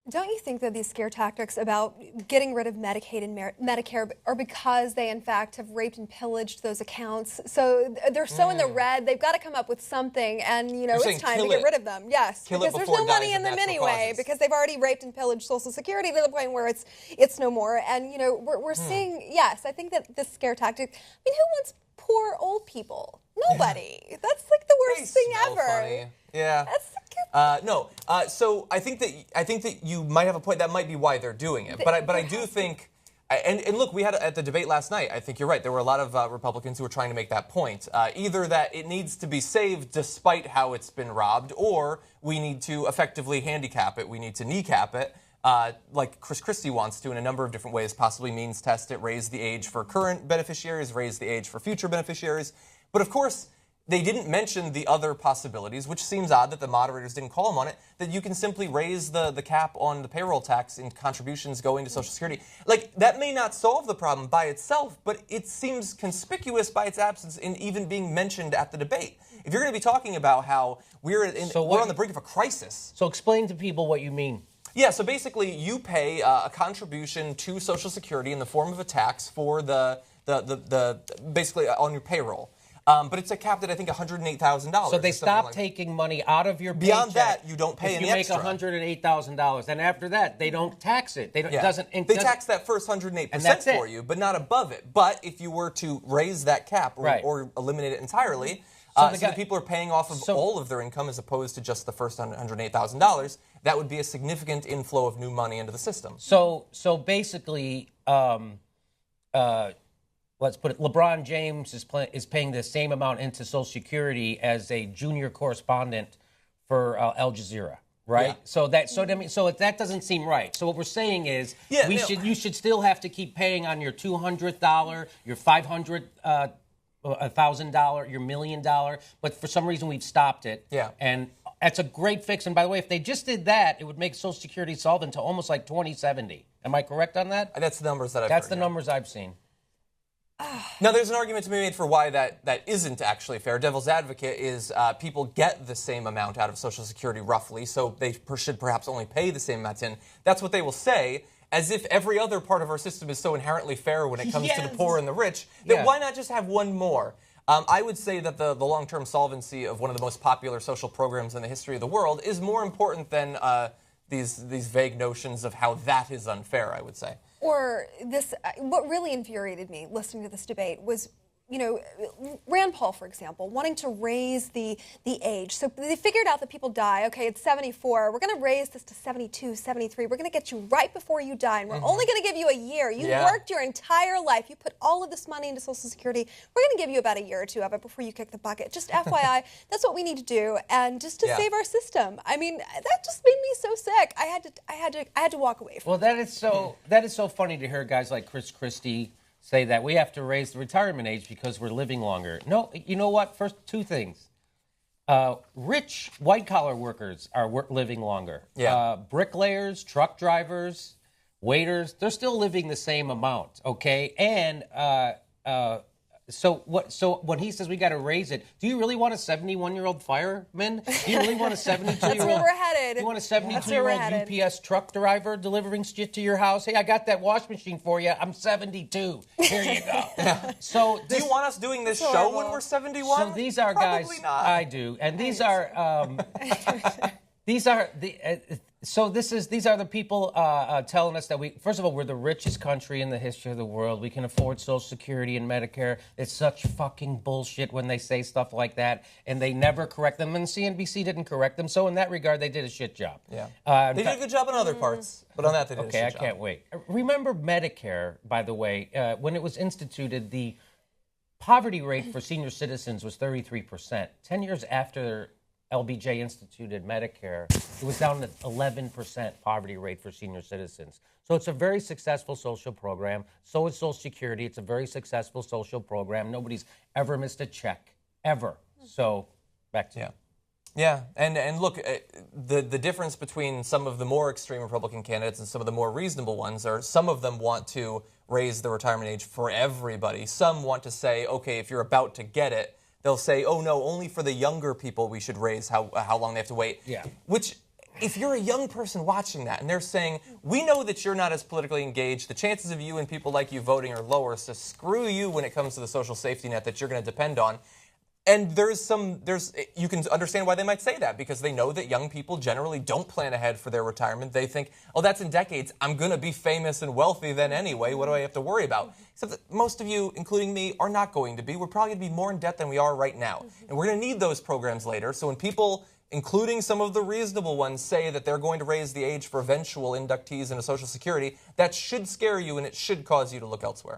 Don't you think that these scare tactics about getting rid of Medicaid and Medicare are because they, in fact, have raped and pillaged those accounts? So they're so in the red, they've got to come up with something, and, it's time to get rid of them. Yes, because there's no money in them anyway, because they've already raped and pillaged Social Security to the point where it's no more. And, we're seeing, yes, I think that this scare tactic, who wants poor old people? Nobody. Yeah. That's like the worst thing ever. Funny. Yeah. No. So I think that you might have a point. That might be why they're doing it. But I do think, and look, we had at the debate last night. I think you're right. There were a lot of Republicans who were trying to make that point. Either that it needs to be saved despite how it's been robbed, or we need to effectively handicap it. We need to kneecap it. Like Chris Christie wants to in a number of different ways, possibly means test it, raise the age for current beneficiaries, raise the age for future beneficiaries. But of course, they didn't mention the other possibilities, which seems odd that the moderators didn't call them on it, that you can simply raise the cap on the payroll tax in contributions going to Social Security. Like, that may not solve the problem by itself, but it seems conspicuous by its absence in even being mentioned at the debate. If you're going to be talking about how we're on the brink of a crisis. So explain to people what you mean. Yeah, so basically you pay a contribution to Social Security in the form of a tax for the basically on your payroll. But it's capped at, I think, $108,000. So they stop taking money out of your paycheck. Beyond that, you don't pay any extra. If you make $108,000, and after that, they don't tax it. They tax that first 108% for you, but not above it. But if you were to raise that cap or eliminate it entirely, so the people are paying off of all of their income as opposed to just the first $108,000, that would be a significant inflow of new money into the system. So basically, let's put it, LeBron James is paying the same amount into Social Security as a junior correspondent for Al Jazeera, right? Yeah. So that doesn't seem right. So what we're saying is you should still have to keep paying on your $200, your $500, $1,000, your $1 million, but for some reason we've stopped it. Yeah. And that's a great fix. And by the way, if they just did that, it would make Social Security solvent to almost like 2070. Am I correct on that? That's the numbers that I've That's heard, the numbers I've seen. Now, there's an argument to be made for why that isn't actually fair. Devil's advocate is people get the same amount out of Social Security roughly, so they should perhaps only pay the same amount in. That's what they will say, as if every other part of our system is so inherently fair when it comes to the poor and the rich, that why not just have one more? I would say that the long-term solvency of one of the most popular social programs in the history of the world is more important than these vague notions of how that is unfair, I would say. Or this, what really infuriated me listening to this debate was, Rand Paul, for example, wanting to raise the age. So they figured out that people die. Okay, it's 74. We're going to raise this to 72, 73. We're going to get you right before you die, and we're only going to give you a year. You worked your entire life. You put all of this money into Social Security. We're going to give you about a year or two of it before you kick the bucket. Just FYI, that's what we need to do, and just to save our system. I mean, that just made me so sick. I had to walk away from it. Well, that is so funny to hear guys like Chris Christie say that we have to raise the retirement age because we're living longer. No, you know what? First, two things. Rich white-collar workers are living longer. Yeah. Bricklayers, truck drivers, waiters, they're still living the same amount, okay? And so when he says we got to raise it, do you really want a 71-year-old fireman? Do you really want a 72-year-old? That's where we're headed. You want a 72-year-old UPS truck driver delivering shit to your house? Hey, I got that wash machine for you. I'm 72. Here you go. So do you want us doing this show when we're 71? So these are Probably guys. not. I do, and these are these are the. So these are the people telling us that first of all, we're the richest country in the history of the world. We can afford Social Security and Medicare. It's such fucking bullshit when they say stuff like that, and they never correct them. And CNBC didn't correct them, so in that regard, they did a shit job. Yeah, they did a good job in other parts, but on that they did a shit job. Okay, I can't wait. Remember Medicare, by the way, when it was instituted, the poverty rate for senior citizens was 33%. 10 years after LBJ instituted Medicare, it was down to 11% poverty rate for senior citizens. So it's a very successful social program. So is Social Security. It's a very successful social program. Nobody's ever missed a check, ever. So back to you. Yeah, and look, the difference between some of the more extreme Republican candidates and some of the more reasonable ones are some of them want to raise the retirement age for everybody. Some want to say, okay, if you're about to get it, they'll say, oh, no, only for the younger people we should raise how long they have to wait. Yeah. Which, if you're a young person watching that and they're saying, we know that you're not as politically engaged, the chances of you and people like you voting are lower, so screw you when it comes to the social safety net that you're going to depend on. And you can understand why they might say that, because they know that young people generally don't plan ahead for their retirement. They think, oh, that's in decades. I'm going to be famous and wealthy then anyway. What do I have to worry about? Except that most of you, including me, are not going to be. We're probably going to be more in debt than we are right now. And we're going to need those programs later. So when people, including some of the reasonable ones, say that they're going to raise the age for eventual inductees into Social Security, that should scare you and it should cause you to look elsewhere.